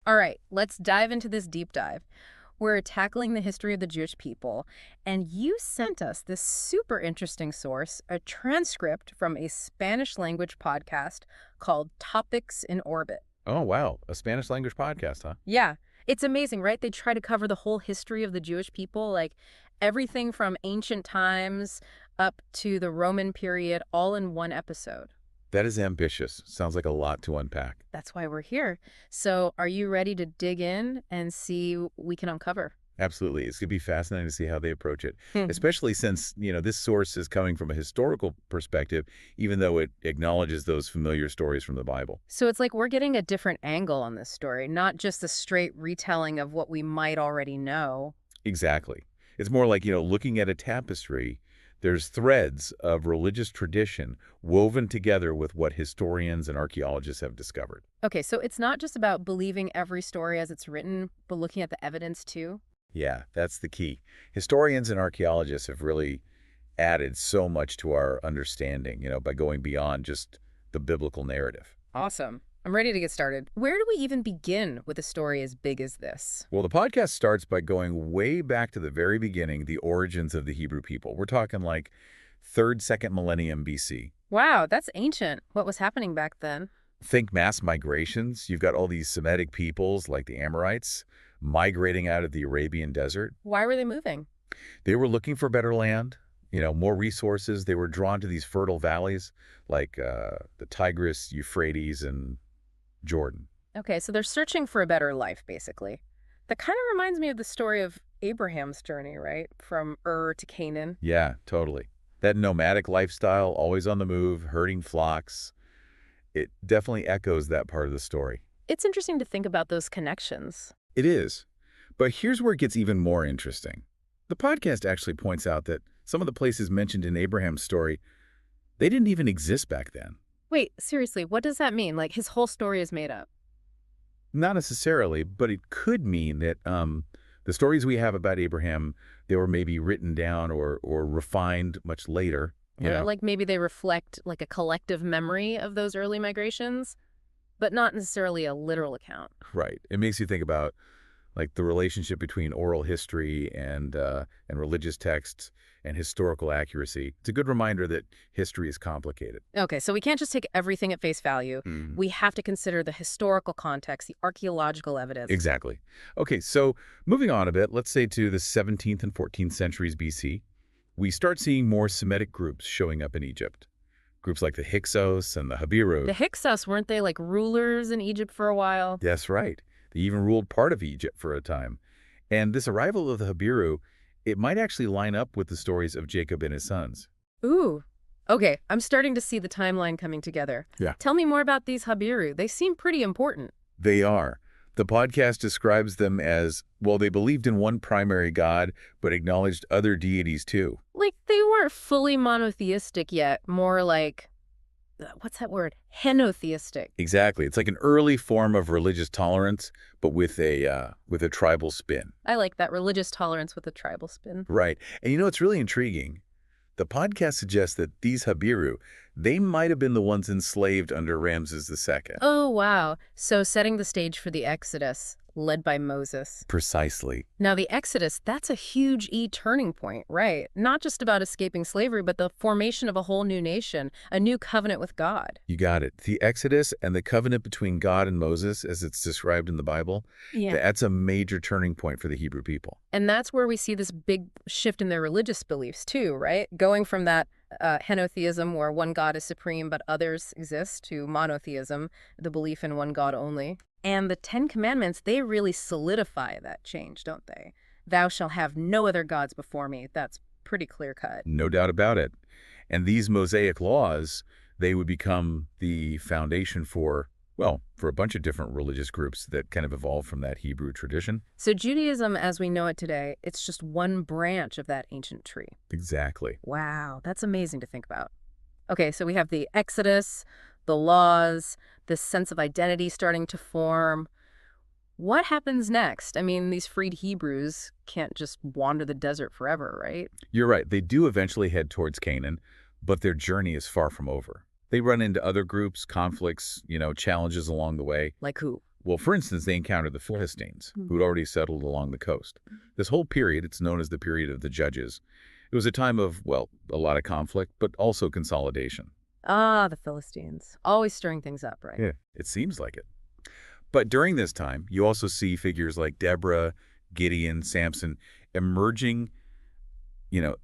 All right, let's dive into this deep dive. We're tackling the history of the Jewish people, and you sent us this super interesting source, a transcript from a Spanish language podcast called Topics in Orbit. Oh, wow. A Spanish language podcast, huh? Yeah, it's amazing, right? They try to cover the whole history of the Jewish people, like everything from ancient times up to the Roman period, all in one episode. That is ambitious. Sounds like a lot to unpack. That's why we're here. So are you ready to dig in and see what we can uncover? Absolutely. It's going to be fascinating to see how they approach it, Hmm. especially since, this source is coming from a historical perspective, even though it acknowledges those familiar stories from the Bible. So it's like we're getting a different angle on this story, not just a straight retelling of what we might already know. Exactly. It's more like, looking at a tapestry, there's threads of religious tradition woven together with what historians and archaeologists have discovered. Okay, so it's not just about believing every story as it's written, but looking at the evidence too. Yeah, that's the key. Historians and archaeologists have really added so much to our understanding, by going beyond just the biblical narrative. Awesome. I'm ready to get started. Where do we even begin with a story as big as this? Well, the podcast starts by going way back to the very beginning, the origins of the Hebrew people. We're talking like 3rd, 2nd millennium BC. Wow, that's ancient. What was happening back then? Think mass migrations. You've got all these Semitic peoples like the Amorites migrating out of the Arabian desert. Why were they moving? They were looking for better land, more resources. They were drawn to these fertile valleys like the Tigris, Euphrates, and Jordan. Okay, so they're searching for a better life, basically. That kind of reminds me of the story of Abraham's journey, right? From Ur to Canaan. Yeah, totally. That nomadic lifestyle, always on the move, herding flocks, it definitely echoes that part of the story. It's interesting to think about those connections. It is. But here's where it gets even more interesting. The podcast actually points out that some of the places mentioned in Abraham's story, they didn't even exist back then. Wait, seriously, what does that mean? Like his whole story is made up? Not necessarily, but it could mean that the stories we have about Abraham, they were maybe written down or refined much later. Or like maybe they reflect like a collective memory of those early migrations, but not necessarily a literal account. Right. It makes you think about like the relationship between oral history and religious texts and historical accuracy. It's a good reminder that history is complicated. Okay, so we can't just take everything at face value. Mhm. We have to consider the historical context, the archaeological evidence. Exactly. Okay, so moving on a bit, let's say to the 17th and 14th centuries BC, we start seeing more Semitic groups showing up in Egypt. Groups like the Hyksos and the Habiru. The Hyksos, weren't they like rulers in Egypt for a while? That's right. They even ruled part of Egypt for a time. And this arrival of the Habiru, it might actually line up with the stories of Jacob and his sons. Ooh. Okay, I'm starting to see the timeline coming together. Yeah. Tell me more about these Habiru. They seem pretty important. They are. The podcast describes them as, well, they believed in one primary god, but acknowledged other deities too. Like, they weren't fully monotheistic yet, more like, what's that word? Henotheistic. Exactly. It's like an early form of religious tolerance, but with a tribal spin. I like that, religious tolerance with a tribal spin. Right. And it's really intriguing. The podcast suggests that these Habiru, they might have been the ones enslaved under Ramses II. Oh, wow. So setting the stage for the Exodus, led by Moses. Precisely. Now, the Exodus, that's a huge turning point, right? Not just about escaping slavery, but the formation of a whole new nation, a new covenant with God. You got it. The Exodus and the covenant between God and Moses, as it's described in the Bible, that's a major turning point for the Hebrew people. And that's where we see this big shift in their religious beliefs, too, right? Going from that henotheism, where one God is supreme but others exist, to monotheism, the belief in one God only. And the 10 Commandments, they really solidify that change, don't they? Thou shalt have no other gods before me. That's pretty clear-cut. No doubt about it. And these Mosaic laws, they would become the foundation for a bunch of different religious groups that kind of evolved from that Hebrew tradition. So Judaism, as we know it today, it's just one branch of that ancient tree. Exactly. Wow, that's amazing to think about. Okay, so we have the Exodus, the laws, this sense of identity starting to form. What happens next? I mean, these freed Hebrews can't just wander the desert forever, right? You're right. They do eventually head towards Canaan, but their journey is far from over. They run into other groups, conflicts, challenges along the way. Like who? Well, for instance, they encountered the Philistines, Hmm. who'd already settled along the coast. This whole period, it's known as the period of the Judges. It was a time of, well, a lot of conflict, but also consolidation. Ah, the Philistines. Always stirring things up, right? Yeah. It seems like it. But during this time, you also see figures like Deborah, Gideon, Samson emerging,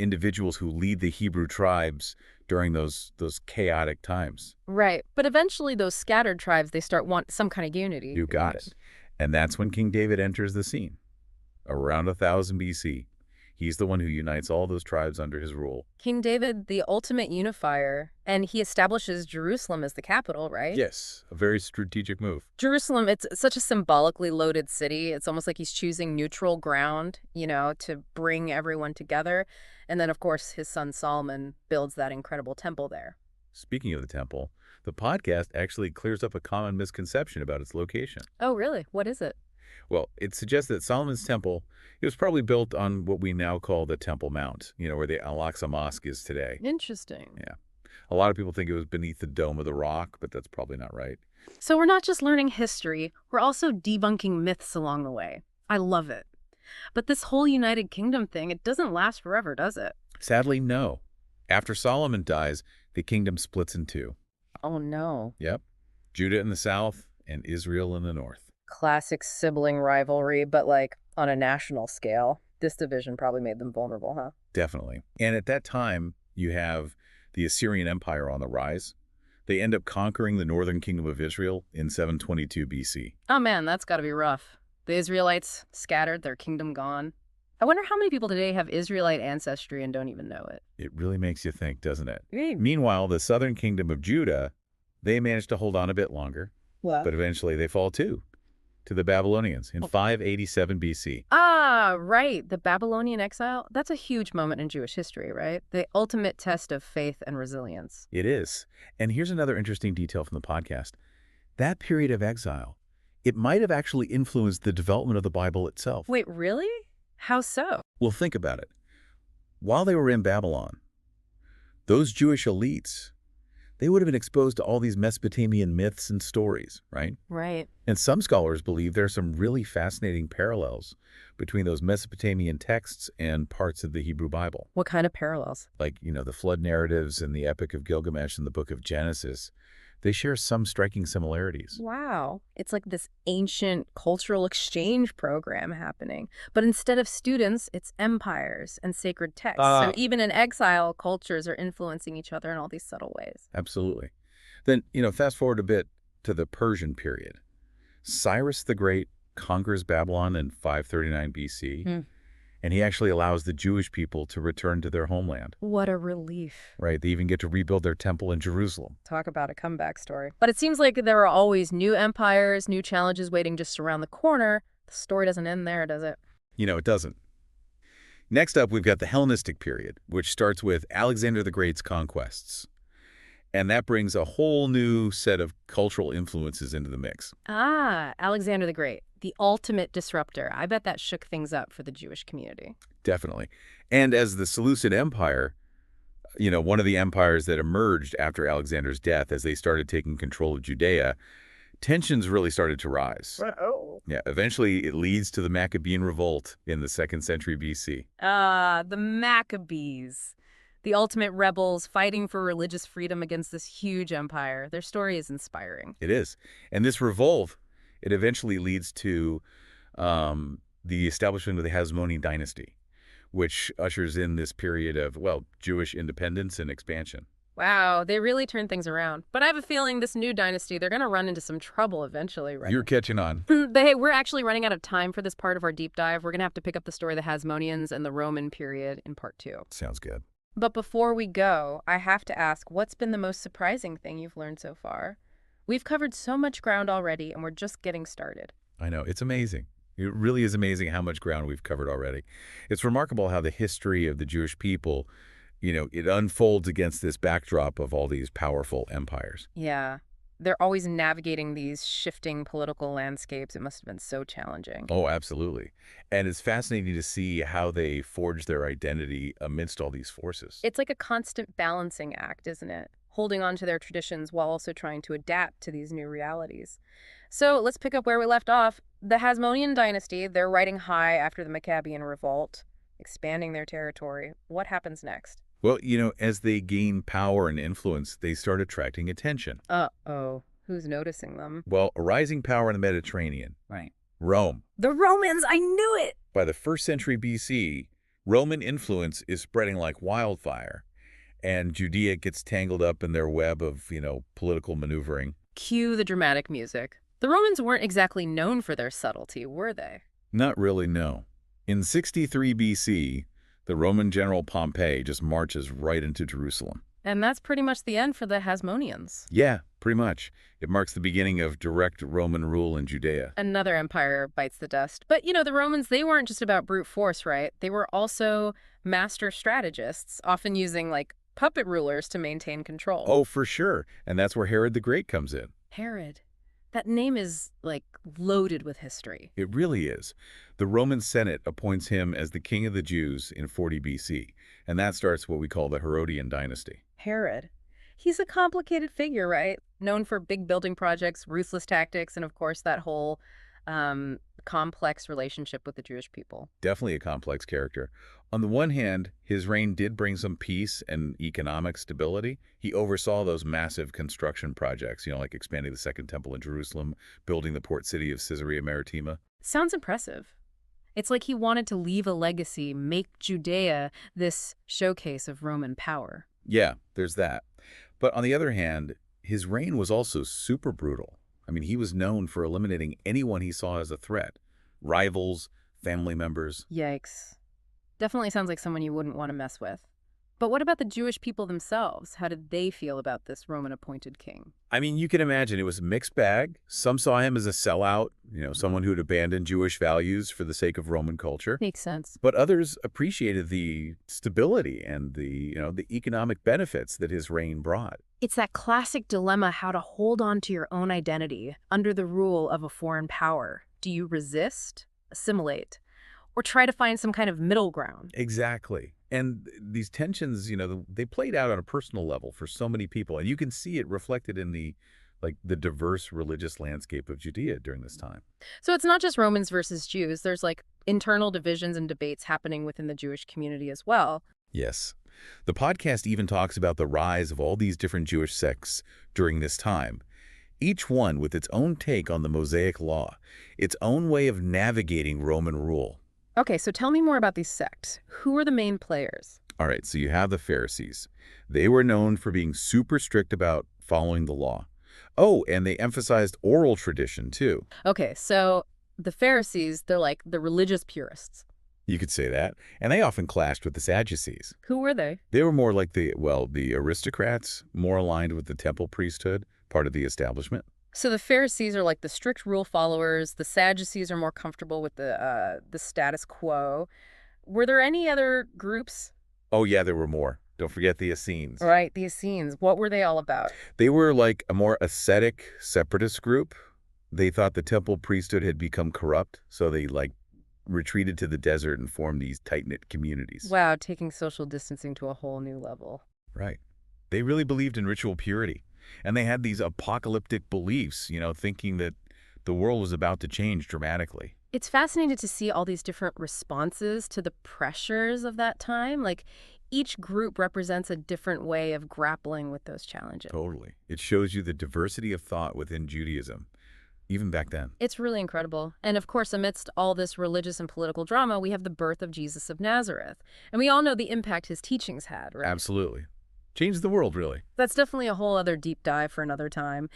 individuals who lead the Hebrew tribes during those chaotic times. Right. But eventually those scattered tribes, they start want some kind of unity. You got it. And that's when King David enters the scene, around 1000 BC. He's the one who unites all those tribes under his rule. King David, the ultimate unifier, and he establishes Jerusalem as the capital, right? Yes, a very strategic move. Jerusalem, it's such a symbolically loaded city. It's almost like he's choosing neutral ground, to bring everyone together. And then, of course, his son Solomon builds that incredible temple there. Speaking of the temple, the podcast actually clears up a common misconception about its location. Oh, really? What is it? Well, it suggests that Solomon's temple, it was probably built on what we now call the Temple Mount, where the Al-Aqsa Mosque is today. Interesting. Yeah. A lot of people think it was beneath the Dome of the Rock, but that's probably not right. So we're not just learning history, we're also debunking myths along the way. I love it. But this whole United Kingdom thing, it doesn't last forever, does it? Sadly, no. After Solomon dies, the kingdom splits in two. Oh, no. Yep. Judah in the south and Israel in the north. Classic sibling rivalry, but like on a national scale. This division probably made them vulnerable, huh? Definitely. And at that time, you have the Assyrian Empire on the rise. They end up conquering the northern kingdom of Israel in 722 BC. Oh man, that's gotta be rough. The Israelites scattered, their kingdom gone. I wonder how many people today have Israelite ancestry and don't even know it. It really makes you think, doesn't it? Mm. Meanwhile, the southern kingdom of Judah, they managed to hold on a bit longer, What? but eventually they fall too, to the Babylonians in 587 BC. Ah, right. The Babylonian exile. That's a huge moment in Jewish history, right? The ultimate test of faith and resilience. It is. And here's another interesting detail from the podcast. That period of exile, it might have actually influenced the development of the Bible itself. Wait, really? How so? Well, think about it. While they were in Babylon, those Jewish elites, they would have been exposed to all these Mesopotamian myths and stories, right? Right. And some scholars believe there are some really fascinating parallels between those Mesopotamian texts and parts of the Hebrew Bible. What kind of parallels? Like, the flood narratives and the Epic of Gilgamesh and the Book of Genesis. They share some striking similarities. Wow. It's like this ancient cultural exchange program happening. But instead of students, it's empires and sacred texts. So even in exile, cultures are influencing each other in all these subtle ways. Absolutely. Then, fast forward a bit to the Persian period. Cyrus the Great conquers Babylon in 539 BC, and he actually allows the Jewish people to return to their homeland. What a relief. Right? They even get to rebuild their temple in Jerusalem. Talk about a comeback story. But it seems like there are always new empires, new challenges waiting just around the corner. The story doesn't end there, does it? It doesn't. Next up, we've got the Hellenistic period, which starts with Alexander the Great's conquests. And that brings a whole new set of cultural influences into the mix. Ah, Alexander the Great, the ultimate disruptor. I bet that shook things up for the Jewish community. Definitely. And as the Seleucid Empire, one of the empires that emerged after Alexander's death as they started taking control of Judea, tensions really started to rise. Oh. Yeah, eventually it leads to the Maccabean Revolt in the 2nd century BC. Ah, the Maccabees. The ultimate rebels fighting for religious freedom against this huge empire. Their story is inspiring. It is. And this revolt, it eventually leads to the establishment of the Hasmonean dynasty, which ushers in this period of, Jewish independence and expansion. Wow, they really turned things around. But I have a feeling this new dynasty, they're going to run into some trouble eventually, right? You're catching on. But hey, we're actually running out of time for this part of our deep dive. We're going to have to pick up the story of the Hasmoneans and the Roman period in part 2. Sounds good. But before we go, I have to ask, what's been the most surprising thing you've learned so far? We've covered so much ground already, and we're just getting started. I know. It's amazing. It really is amazing how much ground we've covered already. It's remarkable how the history of the Jewish people, it unfolds against this backdrop of all these powerful empires. Yeah. They're always navigating these shifting political landscapes. It must have been so challenging. Oh, absolutely. And it's fascinating to see how they forge their identity amidst all these forces. It's like a constant balancing act, isn't it? Holding on to their traditions while also trying to adapt to these new realities. So let's pick up where we left off. The Hasmonean dynasty, they're riding high after the Maccabean revolt, expanding their territory. What happens next? Well, as they gain power and influence, they start attracting attention. Uh-oh. Who's noticing them? Well, a rising power in the Mediterranean, Right. Rome. The Romans! I knew it! By the 1st century BC, Roman influence is spreading like wildfire, and Judea gets tangled up in their web of, political maneuvering. Cue the dramatic music. The Romans weren't exactly known for their subtlety, were they? Not really, no. In 63 BC, the Roman general Pompey just marches right into Jerusalem. And that's pretty much the end for the Hasmoneans. Yeah, pretty much. It marks the beginning of direct Roman rule in Judea. Another empire bites the dust. But, the Romans, they weren't just about brute force, right? They were also master strategists, often using, puppet rulers to maintain control. Oh, for sure. And that's where Herod the Great comes in. Herod. That name is, loaded with history. It really is. The Roman Senate appoints him as the king of the Jews in 40 BC, and that starts what we call the Herodian dynasty. Herod. He's a complicated figure, right? Known for big building projects, ruthless tactics, and of course that whole complex relationship with the Jewish people. Definitely a complex character. On the one hand, his reign did bring some peace and economic stability. He oversaw those massive construction projects, like expanding the Second Temple in Jerusalem, building the port city of Caesarea Maritima. Sounds impressive. It's like he wanted to leave a legacy, make Judea this showcase of Roman power. Yeah, there's that. But on the other hand, his reign was also super brutal. I mean, he was known for eliminating anyone he saw as a threat. Rivals, family members. Yikes. Definitely sounds like someone you wouldn't want to mess with. But what about the Jewish people themselves? How did they feel about this Roman-appointed king? I mean, you can imagine it was a mixed bag. Some saw him as a sellout, someone who'd abandoned Jewish values for the sake of Roman culture. Makes sense. But others appreciated the stability and the economic benefits that his reign brought. It's that classic dilemma how to hold on to your own identity under the rule of a foreign power. Do you resist, assimilate, or try to find some kind of middle ground? Exactly. And these tensions, they played out on a personal level for so many people. And you can see it reflected in the diverse religious landscape of Judea during this time. So it's not just Romans versus Jews. There's internal divisions and debates happening within the Jewish community as well. Yes. The podcast even talks about the rise of all these different Jewish sects during this time, each one with its own take on the Mosaic Law, its own way of navigating Roman rule. Okay, so tell me more about these sects. Who are the main players? All right, so you have the Pharisees. They were known for being super strict about following the law. Oh, and they emphasized oral tradition, too. Okay, so the Pharisees, they're like the religious purists. You could say that. And they often clashed with the Sadducees. Who were they? They were more like the aristocrats, more aligned with the temple priesthood, part of the establishment. So the Pharisees are like the strict rule followers. The Sadducees are more comfortable with the status quo. Were there any other groups? Oh, yeah, there were more. Don't forget the Essenes. Right, the Essenes. What were they all about? They were like a more ascetic separatist group. They thought the temple priesthood had become corrupt, so they retreated to the desert and formed these tight-knit communities. Wow, taking social distancing to a whole new level. Right. They really believed in ritual purity. And they had these apocalyptic beliefs, thinking that the world was about to change dramatically. It's fascinating to see all these different responses to the pressures of that time. Each group represents a different way of grappling with those challenges. Totally. It shows you the diversity of thought within Judaism, even back then. It's really incredible. And of course, amidst all this religious and political drama, we have the birth of Jesus of Nazareth. And we all know the impact his teachings had, right? Absolutely. Changed the world, really. That's definitely a whole other deep dive for another time.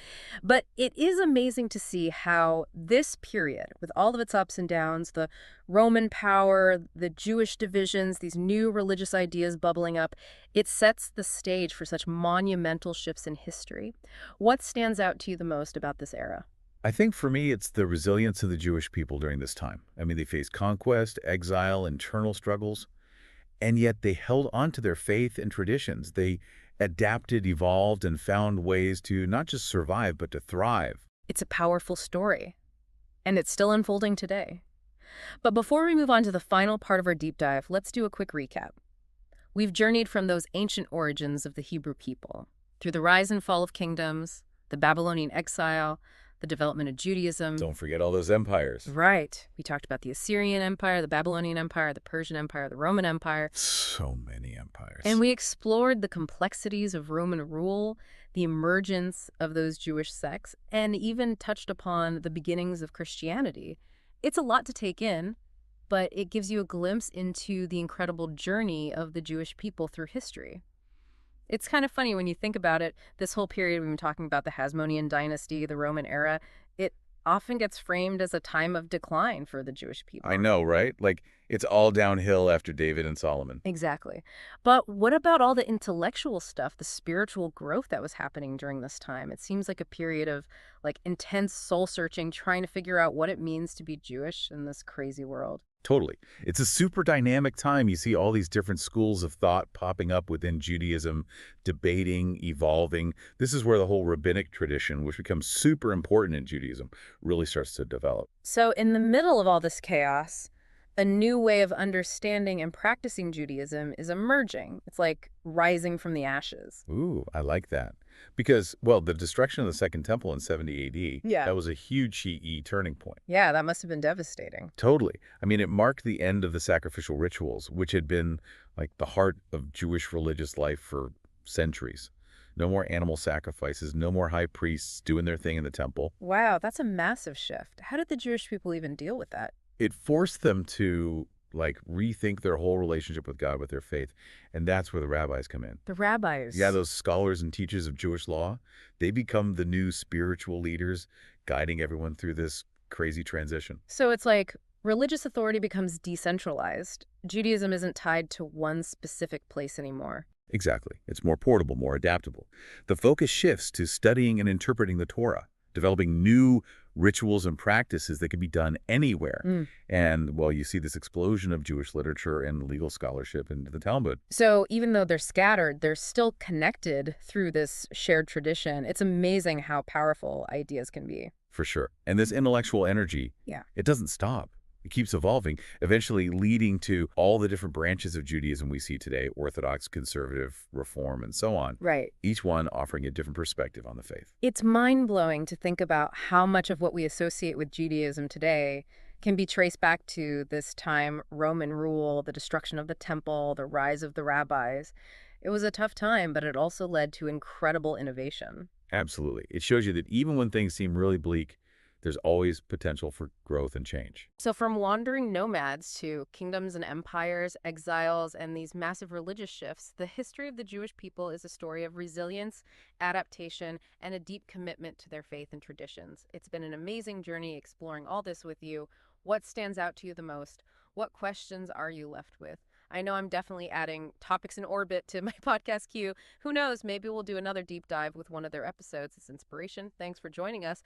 But it is amazing to see how this period, with all of its ups and downs, the Roman power, the Jewish divisions, these new religious ideas bubbling up, it sets the stage for such monumental shifts in history. What stands out to you the most about this era? I think for me, it's the resilience of the Jewish people during this time. I mean, they faced conquest, exile, internal struggles. And yet they held on to their faith and traditions. They adapted, evolved, and found ways to not just survive, but to thrive. It's a powerful story, and it's still unfolding today. But before we move on to the final part of our deep dive, let's do a quick recap. We've journeyed from those ancient origins of the Hebrew people, through the rise and fall of kingdoms, the Babylonian exile, the development of Judaism. Don't forget all those empires. Right. We talked about the Assyrian Empire, the Babylonian Empire, the Persian Empire, the Roman Empire. So many And empires. we explored the complexities of Roman rule, the emergence of those Jewish sects, and even touched upon the beginnings of Christianity. It's a lot to take in, but it gives you a glimpse into the incredible journey of the Jewish people through history. It's kind of funny when you think about it, this whole period we've been talking about, the Hasmonean dynasty, the Roman era, it often gets framed as a time of decline for the Jewish people. I know, right? Like, it's all downhill after David and Solomon. Exactly. But what about all the intellectual stuff, the spiritual growth that was happening during this time? It seems like a period of like intense soul searching, trying to figure out what it means to be Jewish in this crazy world. Totally. It's a super dynamic time. You see all these different schools of thought popping up within Judaism, debating, evolving. This is where the whole rabbinic tradition, which becomes super important in Judaism, really starts to develop. So, in the middle of all this chaos, a new way of understanding and practicing Judaism is emerging. It's like rising from the ashes. Ooh, I like that. Because, well, the destruction of the Second Temple in 70 AD, Yeah. that was a huge Shi'i turning point. Yeah, that must have been devastating. Totally. I mean, it marked the end of the sacrificial rituals, which had been like the heart of Jewish religious life for centuries. No more animal sacrifices, no more high priests doing their thing in the temple. Wow, that's a massive shift. How did the Jewish people even deal with that? It forced them to like rethink their whole relationship with God, with their faith. And that's where the rabbis come in. The rabbis. Yeah, those scholars and teachers of Jewish law, they become the new spiritual leaders guiding everyone through this crazy transition. So it's like religious authority becomes decentralized. Judaism isn't tied to one specific place anymore. Exactly. It's more portable, more adaptable. The focus shifts to studying and interpreting the Torah, developing new rituals and practices that can be done anywhere. And, well, you see this explosion of Jewish literature and legal scholarship into the Talmud. So even though they're scattered, they're still connected through this shared tradition. It's amazing how powerful ideas can be. For sure. And this intellectual energy, Yeah. it doesn't stop. It keeps evolving, eventually leading to all the different branches of Judaism we see today, Orthodox, Conservative, Reform, and so on. Right. Each one offering a different perspective on the faith. It's mind-blowing to think about how much of what we associate with Judaism today can be traced back to this time, Roman rule, the destruction of the temple, the rise of the rabbis. It was a tough time, but it also led to incredible innovation. Absolutely. It shows you that even when things seem really bleak, there's always potential for growth and change. So from wandering nomads to kingdoms and empires, exiles, and these massive religious shifts, the history of the Jewish people is a story of resilience, adaptation, and a deep commitment to their faith and traditions. It's been an amazing journey exploring all this with you. What stands out to you the most? What questions are you left with? I know I'm definitely adding topics in orbit to my podcast queue. Who knows, maybe we'll do another deep dive with one of their episodes as inspiration. Thanks for joining us.